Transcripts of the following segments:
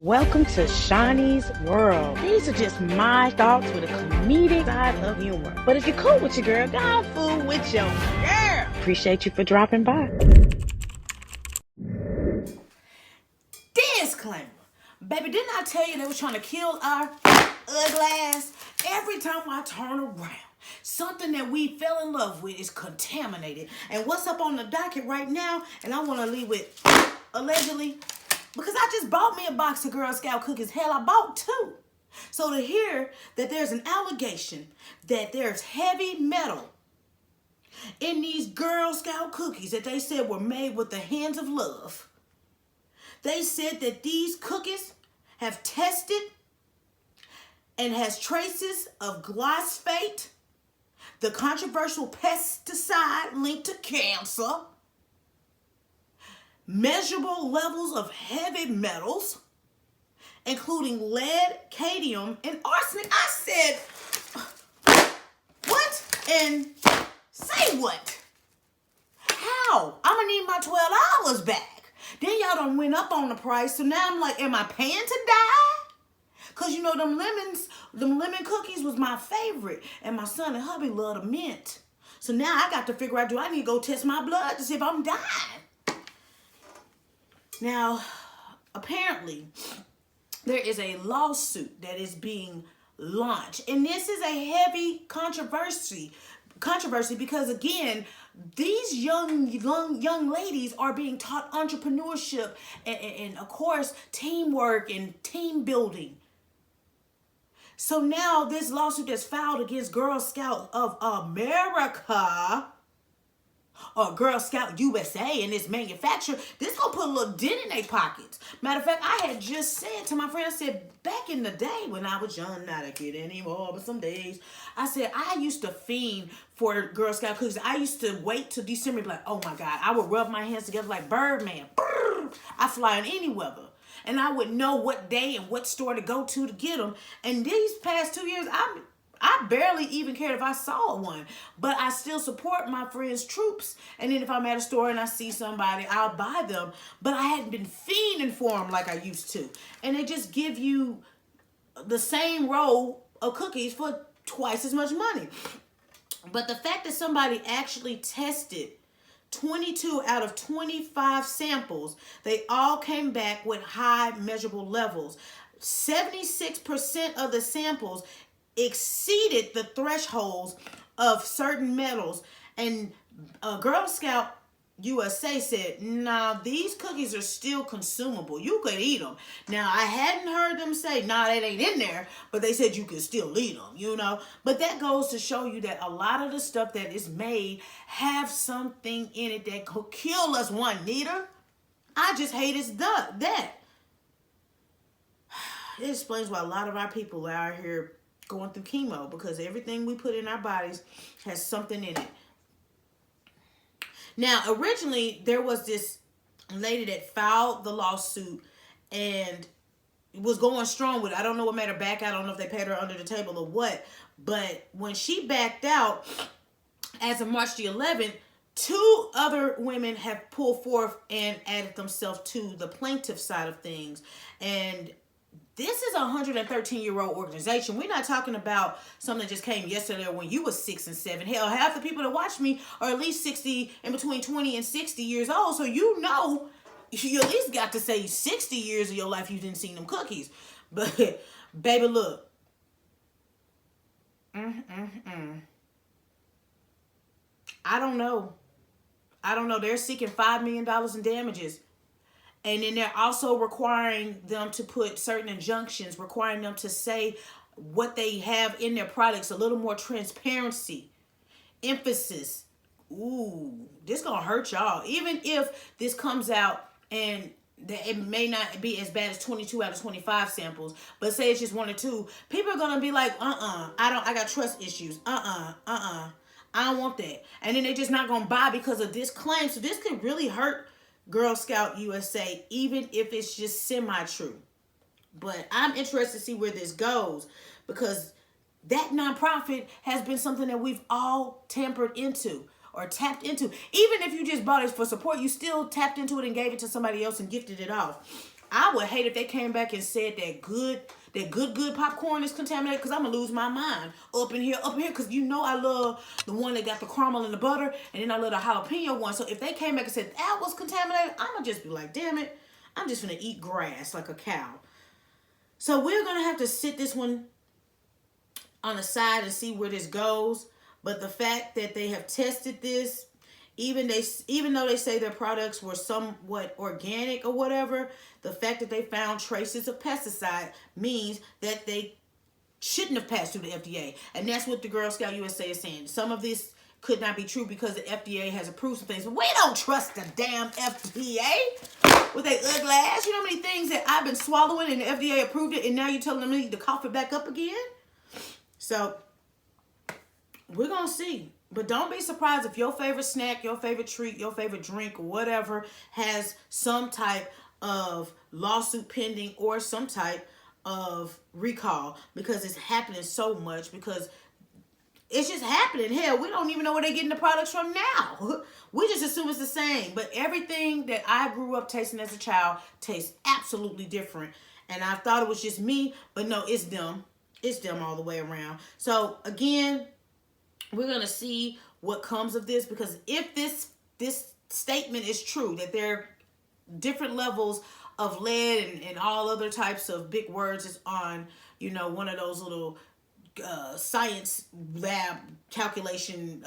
Welcome to Shaunie's World. These are just my thoughts with a comedic side of humor. But if you're cool with your girl, go fool with your girl. Appreciate you for dropping by. Disclaimer. Baby, didn't I tell you they were trying to kill our ugly ass? Every time I turn around, something that we fell in love with is contaminated. And what's up on the docket right now, and I want to leave with allegedly, because I just bought me a box of Girl Scout cookies. Hell, I bought two. So to hear that there's an allegation that there's heavy metal in these Girl Scout cookies that they said were made with the hands of love. They said that these cookies have tested and has traces of glyphosate, the controversial pesticide linked to cancer, measurable levels of heavy metals, including lead, cadmium, and arsenic. I said, what? And say what? How? I'm going to need my $12 back. Then y'all done went up on the price, so now I'm like, am I paying to die? Because, you know, them lemon cookies was my favorite, and my son and hubby love the mint. So now I got to figure out, do I need to go test my blood to see if I'm dying? Now, apparently, there is a lawsuit that is being launched. And this is a heavy controversy because, again, these young ladies are being taught entrepreneurship and, of course, teamwork and team building. So now this lawsuit that's filed against Girl Scout of America, or Girl Scout USA and its manufacturer, this gonna put a little dent in their pockets. Matter of fact, I had just said to my friend, I said, back in the day when I was young, not a kid anymore, but some days, I said, I used to fiend for Girl Scout cookies. I used to wait till December and be like, oh my God, I would rub my hands together like Birdman. I fly in any weather. And I would know what day and what store to go to get them. And these past 2 years, I barely even cared if I saw one, but I still support my friends' troops. And then if I'm at a store and I see somebody, I'll buy them. But I hadn't been fiending for them like I used to. And they just give you the same roll of cookies for twice as much money. But the fact that somebody actually tested 22 out of 25 samples, they all came back with high measurable levels. 76% of the samples exceeded the thresholds of certain metals, and Girl Scout USA said, nah, these cookies are still consumable. You could eat them. Now, I hadn't heard them say, nah, that ain't in there, but they said you could still eat them, you know. But that goes to show you that a lot of the stuff that is made have something in it that could kill us, Juanita. I just hate it's that. It explains why a lot of our people are out here going through chemo, because everything we put in our bodies has something in it. Now, originally, there was this lady that filed the lawsuit and was going strong with it. I don't know what made her back. I don't know if they paid her under the table or what. But when she backed out, as of March the 11th, 2 other women have pulled forth and added themselves to the plaintiff side of things. And this is a 113-year-old organization. We're not talking about something that just came yesterday or when you were 6 and 7. Hell, half the people that watch me are at least 60, in between 20 and 60 years old. So you know, you at least got to say 60 years of your life you didn't see them cookies. But, baby, look. I don't know. They're seeking $5 million in damages. And then they're also requiring them to put certain injunctions, requiring them to say what they have in their products, a little more transparency, emphasis. Ooh, this gonna hurt y'all. Even if this comes out and it may not be as bad as 22 out of 25 samples, but say it's just 1 or 2, people are gonna be like, I got trust issues. I don't want that. And then they're just not gonna buy because of this claim. So this could really hurt Girl Scout USA, even if it's just semi-true. But I'm interested to see where this goes, because that nonprofit has been something that we've all tampered into. or tapped into. Even if you just bought it for support, you still tapped into it and gave it to somebody else and gifted it off. I would hate if they came back and said that good popcorn is contaminated, because I'm gonna lose my mind up in here, because you know I love the one that got the caramel and the butter, and then I love the jalapeno one. So if they came back and said that was contaminated, I'm gonna just be like, damn it, I'm just gonna eat grass like a cow. So we're gonna have to sit this one on the side and see where this goes. But the fact that they have tested this, even though they say their products were somewhat organic or whatever, the fact that they found traces of pesticide means that they shouldn't have passed through the FDA. And that's what the Girl Scout USA is saying. Some of this could not be true because the FDA has approved some things. But we don't trust the damn FDA with their ugly ass. You know how many things that I've been swallowing and the FDA approved it, and now you're telling me to cough it back up again? So we're going to see. But don't be surprised if your favorite snack, your favorite treat, your favorite drink, or whatever has some type of lawsuit pending or some type of recall, because it's happening so much, because it's just happening. Hell, we don't even know where they're getting the products from now. We just assume it's the same. But everything that I grew up tasting as a child tastes absolutely different. And I thought it was just me, but no, it's them. It's them all the way around. So again, we're going to see what comes of this, because if this statement is true, that there are different levels of lead and all other types of big words is on, you know, one of those little science lab calculation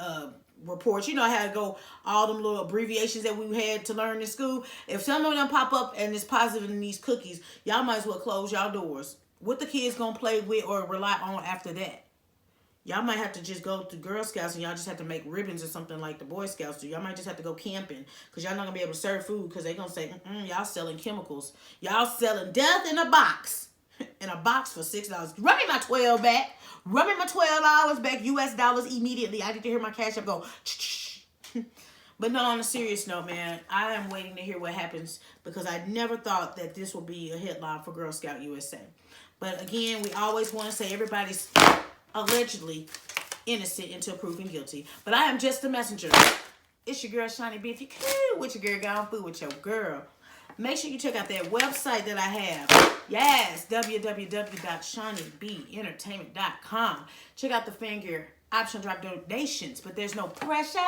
reports. You know how to go, all them little abbreviations that we had to learn in school. If some of them pop up and it's positive in these cookies, y'all might as well close y'all doors. What the kids gonna play with or rely on after that? Y'all might have to just go to Girl Scouts and y'all just have to make ribbons or something like the Boy Scouts do. Y'all might just have to go camping, because y'all not going to be able to serve food, because they're going to say, y'all selling chemicals. Y'all selling death in a box. In a box for $6. Run me my $12 back. Run me my $12 back, US dollars, immediately. I need to hear my cash app go. But no, on a serious note, man, I am waiting to hear what happens, because I never thought that this would be a headline for Girl Scout USA. But again, we always want to say everybody's allegedly innocent until proven guilty. But I am just a messenger. It's your girl, Shaunie B. If you could, with your girl, gone food with your girl. Make sure you check out that website that I have. Yes, www.shauniebeentertainment.com. Check out the finger option drop donations, but there's no pressure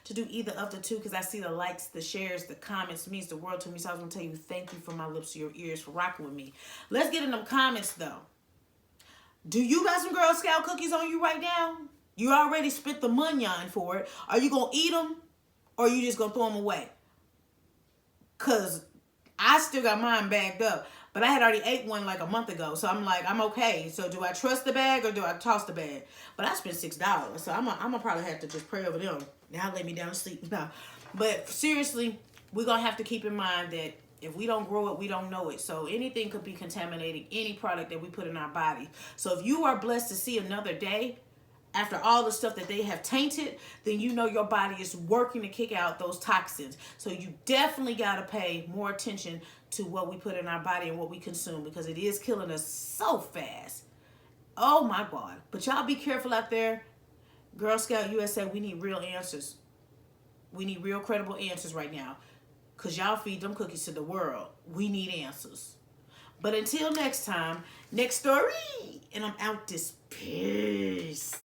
to do either of the two, because I see the likes, the shares, the comments means the world to me. So I was going to tell you thank you from my lips to your ears for rocking with me. Let's get in them comments, though. Do you got some Girl Scout cookies on you right now? You already spent the money on for it. Are you going to eat them, or are you just going to throw them away? Because I still got mine bagged up. But I had already ate one like a month ago. So I'm like, I'm okay. So do I trust the bag or do I toss the bag? But I spent $6. So I'm going to probably have to just pray over them. Now lay me down to sleep now. But seriously, we're going to have to keep in mind that if we don't grow it, we don't know it. So anything could be contaminating any product that we put in our body. So if you are blessed to see another day after all the stuff that they have tainted, then you know your body is working to kick out those toxins. So you definitely got to pay more attention to what we put in our body and what we consume, because it is killing us so fast. Oh my God. But y'all be careful out there. Girl Scout USA, we need real answers. We need real credible answers right now. Because y'all feed them cookies to the world. We need answers. But until next time, next story. And I'm out this. Peace.